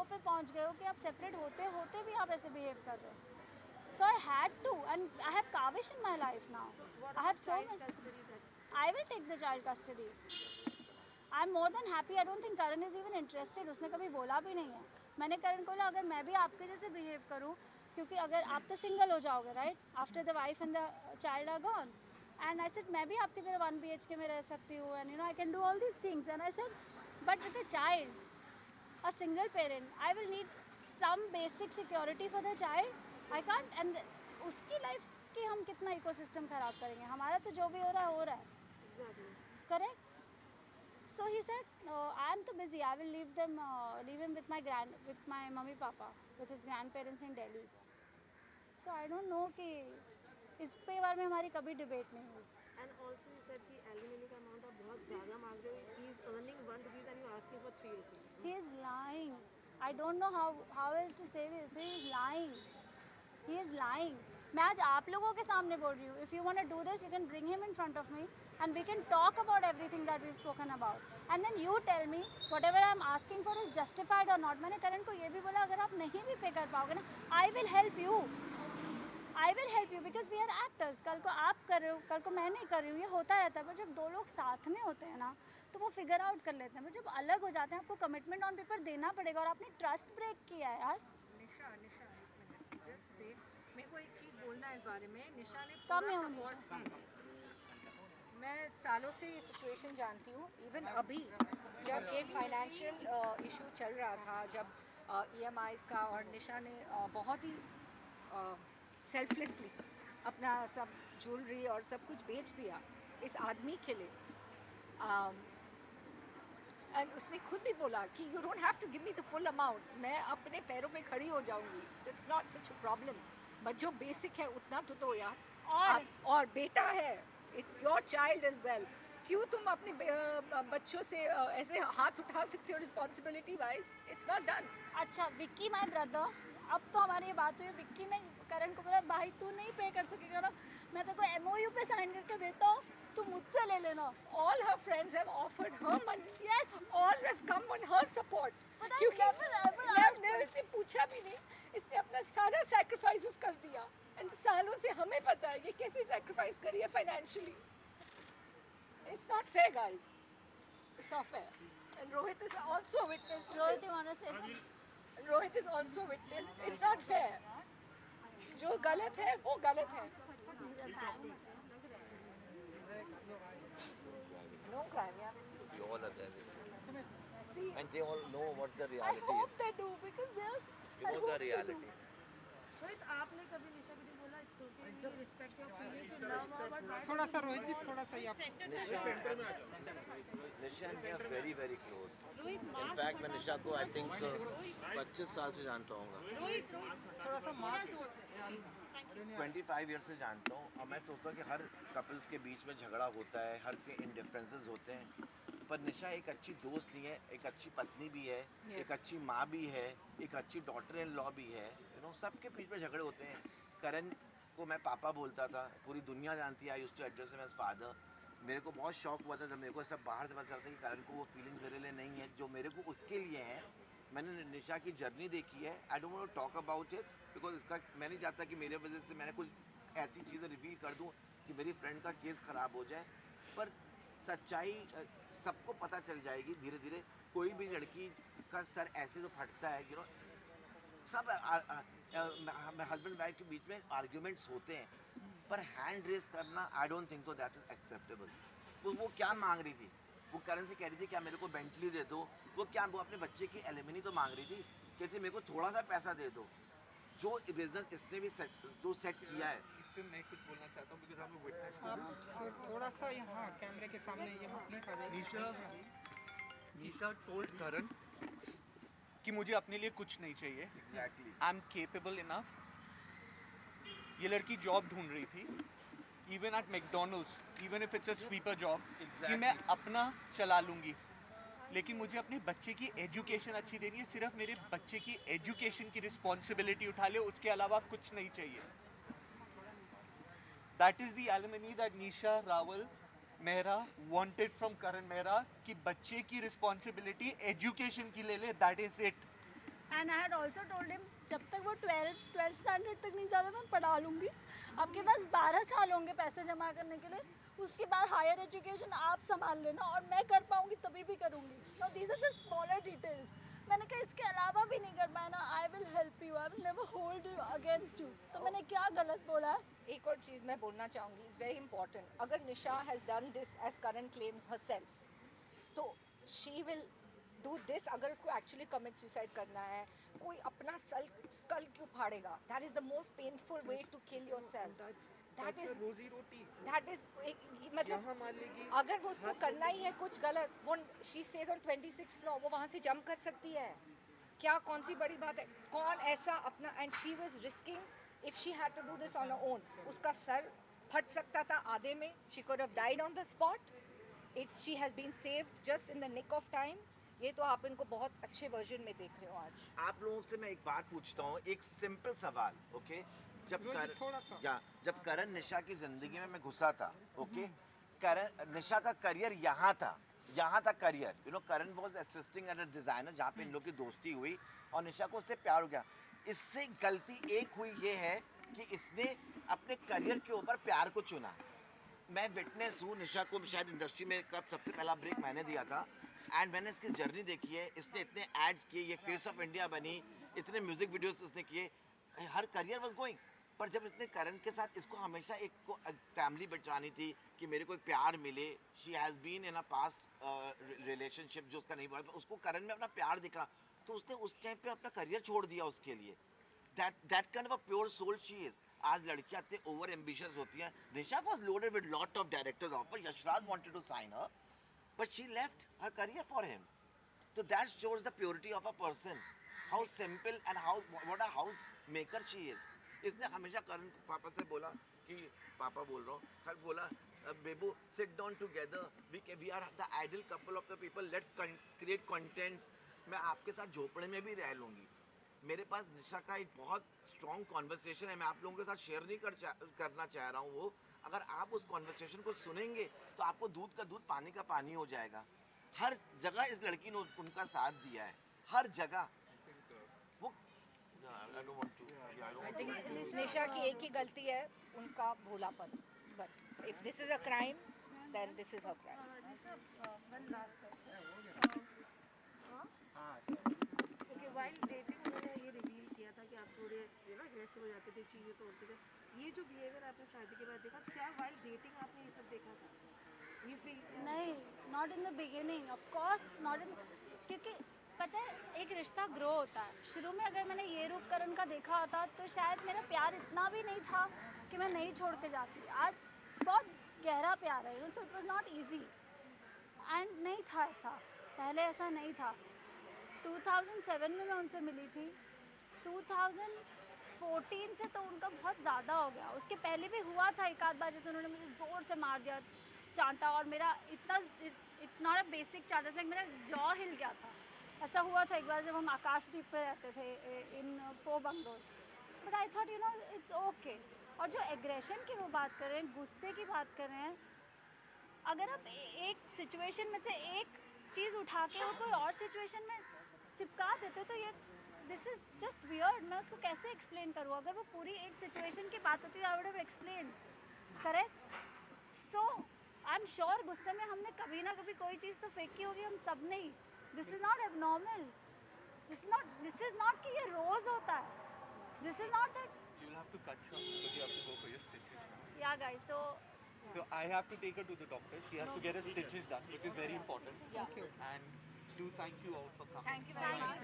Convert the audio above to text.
वो पे पहुंच गए हो कि आप सेपरेट होते होते भी आप ऐसे बिहेव कर रहे हो. So I had to, and I have Kavish in my life now. I have so many. I will take the child custody. I am more than happy. I don't think Karan is even interested. उसने कभी बोला भी नहीं है. मैंने करण को बोला अगर मैं भी आपके जैसे बिहेव करूँ, क्योंकि अगर आप तो सिंगल हो जाओगे right after the wife and the child are gone, and I said मैं भी आपकी तरह 1 BHK में रह सकती हूँ, and you know I can do all these things. And I said but with a child, a single parent, I will need some basic security for the child. I can't. And उसकी life की हम कितना ecosystem खराब करेंगे. हमारा तो जो भी हो रहा है correct. So he said, I am too busy. I will leave him with my mummy papa, with his grandparents in Delhi. So I don't know कि इस पे बारे में हमारी कभी डिबेट नहीं हुई. And also you said कि alimony का amount आप बहुत ज़्यादा मांग रहे हो. He is earning 1 rupees and you are asking for 3 rupees. He is lying. I don't know how else to say this. He is lying. He is lying. मैं आज आप लोगों के सामने बोल रही हूँ. If you want to do this, you can bring him in front of me and we can talk about everything that we've spoken about. And then you tell me whatever I'm asking for is justified or not. मैंने करण को ये भी बोला अगर आप नहीं भी पे कर पाओगे ना, I will help you. I will help you because we are actors. कल को आप कर रहे हो, कल को मैं नहीं कर रही हूँ, ये होता रहता है. पर जब दो लोग साथ में होते हैं ना तो वो फिगर आउट कर लेते हैं. पर जब अलग हो जाते हैं आपको कमिटमेंट ऑन पेपर देना पड़ेगा और आपने ट्रस्ट ब्रेक किया है यार. निशा निशा एक मिनट जस्ट से मेरे को एक चीज़ बोलना है इस बारे में. निशा ने कम है पूरा उन्हें. सपोर्ट. मैं सालों से ये सिचुएशन जानती हूँ. इवन अभी जब एक फाइनेंशियल इशू चल रहा था, जब EMIs का, और निशा ने बहुत ही सेल्फलेसली अपना सब ज्वेलरी और सब कुछ बेच दिया इस आदमी के लिए. एंड उसने खुद भी बोला कि you don't have to give me the full amount, मैं अपने पैरों पे खड़ी हो जाऊंगी, it's not such a problem, but जो बेसिक है उतना तो दो यार. और बेटा है, it's your child as well. क्यों तुम अपने बच्चों से ऐसे हाथ उठा सकते हो responsibility wise? It's not done. अच्छा विक्की माय ब्रदर, अब तो हमारी ये बात हुई. विक्की ने करण को बोला भाई तू नहीं पे कर सकेगा ना, मैं तेरे को MOU पे साइन करके देता हूँ, तू मुझसे ले लेना. All her friends have offered her money. Yes. All have come on her support. But I क्योंकि never asked ने इसने पूछा भी नहीं, इसने अपना सारा sacrifices कर दिया. And सालों से हमें पता है ये कैसे sacrifice करी है financially. It's not fair, guys. It's not fair. And Rohit is also witness to Rohit, this. you want to say something? Rohit is also witness. It's not fair. जो गलत है वो गलत है. No crime, yeah. We all are there with you. See, And they all know what the I reality hope is. they do because they're. They know the reality. Rohit आपने कभी निशा को नहीं बोला it's okay, we respect your feelings, you love her, but why थोड़ा सा रोहित जी, थोड़ा सा ही आप. निशा and me are very very close. In fact मैं निशा को I think 25 साल से जानता हूँ. थोड़ा सा मास्क. 25 ईयर से जानता हूँ. और मैं सोचता हूँ कि हर कपल्स के बीच में झगड़ा होता है, हर के इंडिफरेंसेस होते हैं, पर निशा एक अच्छी दोस्त नहीं है, एक अच्छी पत्नी भी है, एक अच्छी माँ भी है, एक अच्छी डॉटर इन लॉ भी है. यू नो सबके बीच में झगड़े होते हैं. करण को मैं पापा बोलता था, पूरी दुनिया जानती है. I used to address him as father. मेरे को बहुत शौक हुआ था जब मेरे को सब बाहर से पता चलता कि करण को वो फीलिंग्स मेरे लिए नहीं है जो मेरे को उसके लिए है. मैंने निशा की जर्नी देखी है. I don't want to talk about it because इसका मैं नहीं चाहता कि मेरे वजह से मैंने कुछ ऐसी चीज़ें रिवील कर दूँ कि मेरी फ्रेंड का केस ख़राब हो जाए. पर सच्चाई सबको पता चल जाएगी धीरे धीरे. कोई भी लड़की का सर ऐसे तो फटता है, यू नो सब हस्बैंड वाइफ के बीच में आर्ग्यूमेंट्स होते हैं, पर हैंड रेस करना I don't think so that is acceptable. वो क्या मांग रही थी? वो करण से कह रही थी क्या मेरे को बेंटली दे दो. वो अपने बच्चे की एलिमनी तो मांग रही थी, कहती मेरे को थोड़ा सा पैसा दे दो. जो बिजनेस इसने भी सेट किया है. इस पे मैं कुछ बोलना चाहता हूँ क्योंकि हम लोग विटनेस आप थोड़ा सा यहाँ कैमरे के सामने यहाँ प्लीज आ जाइए. निशा टोल्ड करण कि मुझे अपने लिए कुछ नहीं चाहिए. Exactly. I am capable enough. ये लड़की जॉब ढूंढ रही थी, even at McDonald's, even if it's a sweeper job, कि मैं अपना चला लूँगी, लेकिन मुझे अपने बच्चे की एजुकेशन अच्छी देनी है. सिर्फ मेरे बच्चे की एजुकेशन की रिस्पॉन्सिबिलिटी उठा ले, उसके अलावा कुछ नहीं चाहिए. That is the alimony that Nisha Rawal Mehra wanted from Karan Mehra, कि बच्चे की रिस्पॉन्सिबिलिटी एजुकेशन की ले ले. That is it. And I had also told him जब तक वो 12th स्टैंडर्ड तक नहीं जाता मैं पढ़ा लूँगी, आपके पास 12 साल होंगे पैसे जमा करने के लिए, उसके बाद हायर एजुकेशन आप संभाल लेना और मैं कर पाऊँगी तभी भी करूँगी. No these are the smaller details. मैंने कहा इसके अलावा भी नहीं कर पाया ना, I will help you, I will never hold you against you. तो मैंने क्या गलत बोला है? एक और चीज़ मैं बोलना चाहूँगी, इज़ वेरी इंपॉर्टेंट. अगर Nisha has done this as Karan claims herself, तो शी विल डू दिस. अगर उसको एक्चुअली कमिट सुसाइड करना है, कोई अपना स्कल क्यों फाड़ेगा? That is the most painful way to kill yourself. That is रोजी रोटी दैट इज मतलब यहाँ मान लेगी अगर वो उसको करना ही है कुछ गलत, वो she stage on 26th floor, वो वहाँ से जंप कर सकती है. क्या कौन सी बड़ी बात है? कौन ऐसा अपना, and she was risking, if she had to do this on her own, उसका सर फट सकता था आधे में. She could have died on the spot. It's she has been saved just in the nick of time. ये तो आप इनको बहुत अच्छे वर्जन में देख रहे हो आज. आप लोगों से मैं एक बात पूछता हूँ, एक सिंपल सवाल. ओके, जब करण निशा की जिंदगी में मैं घुसा था, ओके, करण निशा का करियर यहाँ था career. You know, Karan was assisting as a designer, जहाँ पे इन लोग की दोस्ती हुई और निशा को उससे प्यार हो गया. इससे गलती एक हुई ये है कि इसने अपने करियर के ऊपर प्यार को चुना. मैं विटनेस हूँ, निशा को शायद इंडस्ट्री में कब सबसे पहला ब्रेक मैंने दिया था, एंड मैंने इसकी जर्नी देखी है. इसने इतने एड्स किए, ये फेस ऑफ इंडिया बनी, इतने म्यूजिक वीडियोस इसने किए, हर करियर वाज गोइंग. पर जब इसने करण के साथ, इसको हमेशा एक को फैमिली बचानी थी कि मेरे को एक प्यार मिले. She has been in a past relationship जो उसका नहीं बढ़ा, उसको करण में अपना प्यार दिखा, तो उसने उस टाइम पे अपना करियर छोड़ दिया उसके लिए. That kind of a pure soul she is. आज लड़कियां इतने ओवर एम्बिशियस होती हैं. Nisha was loaded with lot of directors offer. Yashraj wanted to sign her, but she left her career for him. So that shows the purity of a person, how simple and what a house maker she is. इसने हमेशा करण पापा से बोला कि पापा बोल रहा हूँ, हर बोला बेबू sit down together, we are the ideal couple of the people, let's create contents. मैं आपके साथ झोपड़े में भी रह लूँगी. मेरे पास निशा का एक बहुत स्ट्रॉन्ग कॉन्वर्सेशन है, मैं आप लोगों के साथ शेयर नहीं करना चाह रहा हूँ वो. अगर आप उस कॉन्वर्सेशन को सुनेंगे तो आपको दूध का दूध पानी का पानी हो जाएगा. हर जगह इस लड़की ने उनका साथ दिया है, हर जगह. वो आई थिंक निशा की एक ही गलती है, उनका भोलापन. बस, if this is a crime then this is her crime. Okay, while dating उन्होंने ये रिवील किया था कि आप थोड़े अग्रेसिव हो जाते थे, चीज़ें तोड़ते थे. ये जो बिहेवियर आपने शादी के बाद देखा, क्या वाइल डेटिंग आपने ये सब देखा था? ये फील नहीं, not in the beginning, of course not in. क्योंकि पता है, एक रिश्ता ग्रो होता है. शुरू में अगर मैंने ये रूप करण का देखा होता तो शायद मेरा प्यार इतना भी नहीं था कि मैं नहीं छोड़ के जाती. आज बहुत गहरा प्यार है, so it was not easy. And नहीं था ऐसा, पहले ऐसा नहीं था. 2007 में मैं उनसे मिली थी. 2014 से तो उनका बहुत ज़्यादा हो गया. उसके पहले भी हुआ था एक आध बार, जैसे उन्होंने मुझे ज़ोर से मार दिया, चांटा, और मेरा इतना, इट्स नॉट अ बेसिक चांटा, लाइक मेरा जॉ हिल गया था. ऐसा हुआ था एक बार जब हम आकाशदीप पे रहते थे इन 4 bungalows. But I thought it's okay. और जो एग्रेशन की वो बात कर रहे हैं, गुस्से की बात कर रहे हैं, अगर आप एक सिचुएशन में से एक चीज़ उठा के वो कोई और सिचुएशन में चिपका देते तो ये दिस इज़ जस्ट वियर्ड. मैं उसको कैसे एक्सप्लेन करूँ? अगर वो पूरी एक सिचुएशन की बात होती I would have explain, correct? So I am sure गुस्से में हमने कभी ना कभी कोई चीज़ तो फेंकी होगी हम सब ने ही. This is not abnormal. This is not कि ये रोज़ होता है. This is not that. You will have to cut short because you have to go for your stitches now. या guys, So I have to take her to the doctor. She has to get her stitches done, which is very important. Yeah. And do thank you all for coming. Thank you very much.